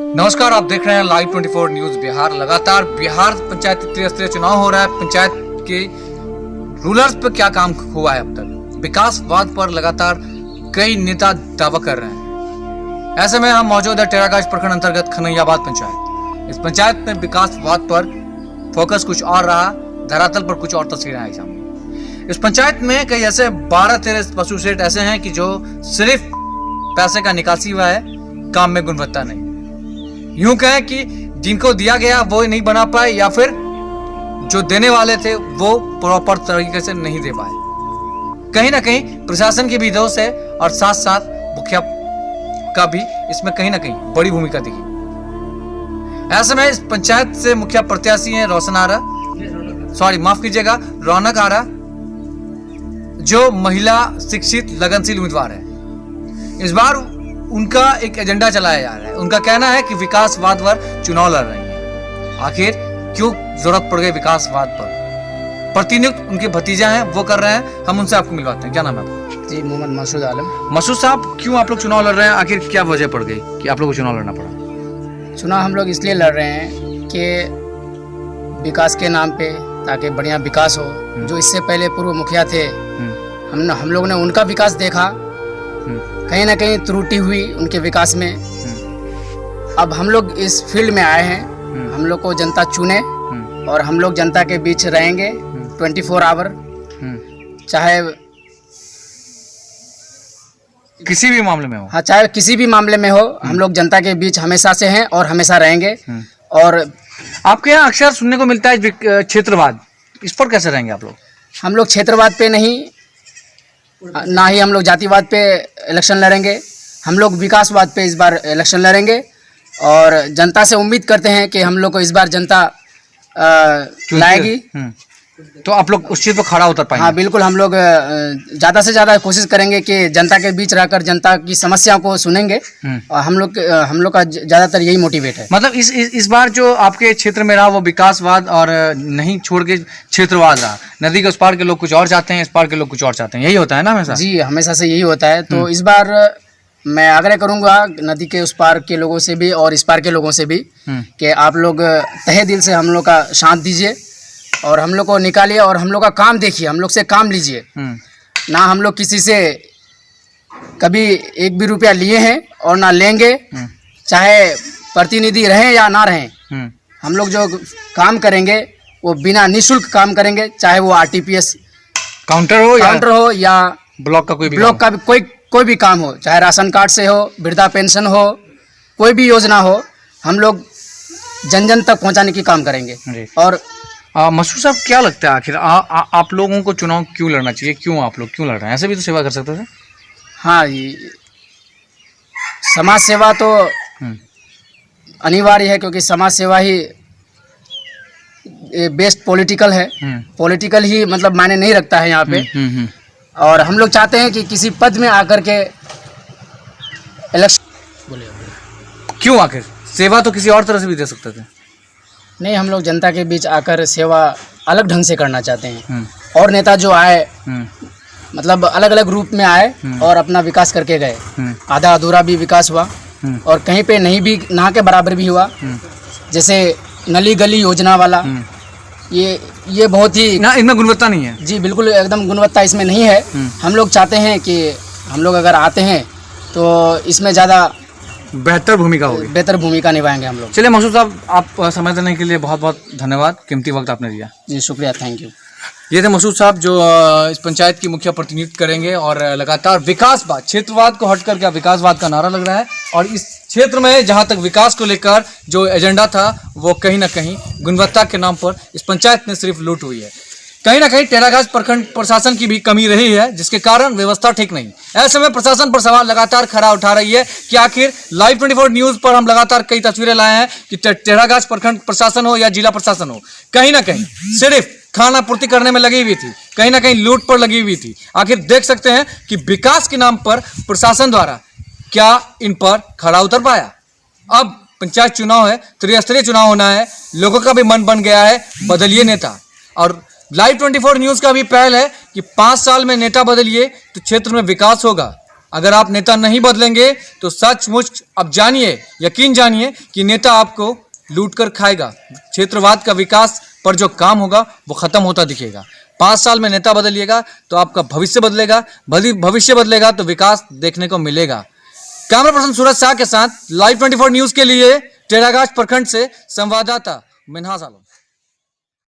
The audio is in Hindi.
नमस्कार, आप देख रहे हैं लाइव 24 न्यूज बिहार। लगातार बिहार पंचायत त्रिस्तरीय चुनाव हो रहा है। पंचायत के रूलर्स पर क्या काम हुआ है अब तक, विकासवाद पर लगातार कई नेता दावा कर रहे हैं। ऐसे में हम मौजूद है टेरागाछ प्रखंड अंतर्गत खनैयाबाद पंचायत। इस पंचायत में विकासवाद पर फोकस कुछ और रहा, धरातल पर कुछ और तस्वीरें आई सामने। इस पंचायत में कई ऐसे 12-13 पशु शेड ऐसे हैं कि जो सिर्फ पैसे का निकासी हुआ है, काम में गुणवत्ता नहीं। यूं कहें कि जिनको दिया गया वो नहीं बना पाए, या फिर जो देने वाले थे वो प्रॉपर तरीके से नहीं दे पाए। कहीं ना कहीं प्रशासन की भी दोष है और साथ साथ मुखिया का भी इसमें कहीं ना कहीं बड़ी भूमिका दिखी। ऐसे में इस पंचायत से मुखिया प्रत्याशी हैं रौनक आरा, जो महिला शिक्षित लगनशील उम्मीदवार है। इस बार उनका एक एजेंडा चलाया जा रहा है। उनका कहना है कि विकासवाद पर चुनाव लड़ रही है। आखिर क्यों जरूरत पड़ गई विकासवाद पर? प्रतिनियुक्त उनके भतीजा हैं, वो कर रहे हैं। हम उनसे आपको मिलवाते हैं। क्या नाम है आपका? जी, मोहम्मद मसूद आलम। मसूद साहब, क्यों आप लोग चुनाव लड़ रहे हैं? आखिर क्या वजह पड़ गई कि आप लोग को चुनाव लड़ना पड़ा? चुनाव हम लोग इसलिए लड़ रहे हैं कि विकास के नाम पे, ताकि बढ़िया विकास हो। जो इससे पहले पूर्व मुखिया थे, हम लोग ने उनका विकास देखा, कहीं ना कहीं त्रुटि हुई उनके विकास में। अब हम लोग इस फील्ड में आए हैं, हम लोग को जनता चुने और हम लोग जनता के बीच रहेंगे 24 आवर, चाहे किसी भी मामले में हो। हाँ, चाहे किसी भी मामले में हो, हम लोग जनता के बीच हमेशा से हैं और हमेशा रहेंगे। और आपके यहाँ अक्सर सुनने को मिलता है क्षेत्रवाद, इस पर कैसे रहेंगे आप लोग? हम लोग क्षेत्रवाद पे नहीं, ना ही हम लोग जातिवाद पे इलेक्शन लड़ेंगे। हम लोग विकासवाद पे इस बार इलेक्शन लड़ेंगे और जनता से उम्मीद करते हैं कि हम लोग को इस बार जनता लाएगी। तो आप लोग उस चीज़ पर खड़ा उतर पाएंगे? हाँ, बिल्कुल। हम लोग ज़्यादा से ज़्यादा कोशिश करेंगे कि जनता के बीच रहकर जनता की समस्याओं को सुनेंगे। और हम लोग का ज़्यादातर यही मोटिवेट है। मतलब इस बार जो आपके क्षेत्र में रहा वो विकासवाद और नहीं छोड़ के क्षेत्रवाद रहा। नदी के उस पार के लोग कुछ और चाहते हैं, इस पार के लोग कुछ और चाहते हैं, यही होता है ना हमेशा? जी, हमेशा से यही होता है। तो इस बार मैं आग्रह करूंगा नदी के उस पार के लोगों से भी और इस पार के लोगों से भी कि आप लोग तहे दिल से हम लोग का साथ दीजिए और हम लोग को निकालिए और हम लोग का काम देखिए, हम लोग से काम लीजिए। ना हम लोग किसी से कभी एक भी रुपया लिए हैं और ना लेंगे, चाहे प्रतिनिधि रहें या ना रहें। हम लोग जो काम करेंगे वो बिना निःशुल्क काम करेंगे, चाहे वो आरटीपीएस काउंटर हो या ब्लॉक का कोई भी काम हो, चाहे राशन कार्ड से हो, वृद्धा पेंशन हो, कोई भी योजना हो, हम लोग जन जन तक पहुंचाने की काम करेंगे। और मसूद साहब, क्या लगता है आखिर आप लोगों को चुनाव क्यों लड़ना चाहिए? क्यों आप लोग क्यों लड़ रहे हैं? ऐसे भी तो सेवा कर सकते थे। हाँ, समाज सेवा तो अनिवार्य है, क्योंकि समाज सेवा ही बेस्ट पॉलिटिकल है। पॉलिटिकल ही मतलब मायने नहीं रखता है यहाँ पे। और हम लोग चाहते हैं कि किसी पद में आकर के इलेक्शन। बोलिए। क्यों? आखिर सेवा तो किसी और तरह से भी दे सकते थे। नहीं, हम लोग जनता के बीच आकर सेवा अलग ढंग से करना चाहते हैं। और नेता जो आए, मतलब अलग अलग रूप में आए और अपना विकास करके गए। आधा अधूरा भी विकास हुआ और कहीं पे नहीं भी, ना के बराबर भी हुआ। जैसे नली गली योजना वाला, ये बहुत ही ना, इनमें गुणवत्ता नहीं है। जी, बिल्कुल एकदम गुणवत्ता इसमें नहीं है। हम लोग चाहते हैं कि हम लोग अगर आते हैं तो इसमें ज़्यादा बेहतर भूमिका निभाएंगे हम लोग। चलिए मसूद साहब, आप समय देने के लिए बहुत बहुत धन्यवाद, कीमती वक्त आपने दिया। जी, शुक्रिया, थैंक यू। ये थे मसूद साहब, जो इस पंचायत की मुखिया प्रतिनिधित्व करेंगे और लगातार विकासवाद, क्षेत्रवाद को हट करके विकासवाद का नारा लग रहा है। और इस क्षेत्र में जहां तक विकास को लेकर जो एजेंडा था, वो कहीं ना कहीं गुणवत्ता के नाम पर इस पंचायत में सिर्फ लूट हुई है। कहीं ना कहीं टेरागाछ प्रखंड प्रशासन की भी कमी रही है, जिसके कारण व्यवस्था ठीक नहीं। ऐसे में प्रशासन पर सवाल लगातार खरा उठा रही है कि आखिर लाइव 24 न्यूज पर हम लगातार कई तस्वीरें लाए हैं कि टेरागाछ प्रखंड प्रशासन हो या जिला प्रशासन हो, कहीं ना कहीं सिर्फ खाना पूर्ति करने में लगी हुई थी, कहीं ना कहीं लूट पर लगी हुई थी। आखिर देख सकते हैं कि विकास के नाम पर प्रशासन द्वारा क्या इन पर खरा उतर पाया। अब पंचायत चुनाव है, त्रिस्तरीय चुनाव होना है, लोगों का भी मन बन गया है बदलिए नेता। और लाइव 24 न्यूज का भी पहल है कि 5 साल में नेता बदलिए तो क्षेत्र में विकास होगा। अगर आप नेता नहीं बदलेंगे तो सचमुच अब जानिए, यकीन जानिए कि नेता आपको लूट कर खाएगा। क्षेत्रवाद का विकास पर जो काम होगा वो खत्म होता दिखेगा। 5 साल में नेता बदलिएगा तो आपका भविष्य बदलेगा, भविष्य बदलेगा तो विकास देखने को मिलेगा। कैमरा पर्सन सूरज शाह के साथ लाइव 24 न्यूज के लिए टेरागाछ प्रखंड से संवाददाता मिन्हाज आलम।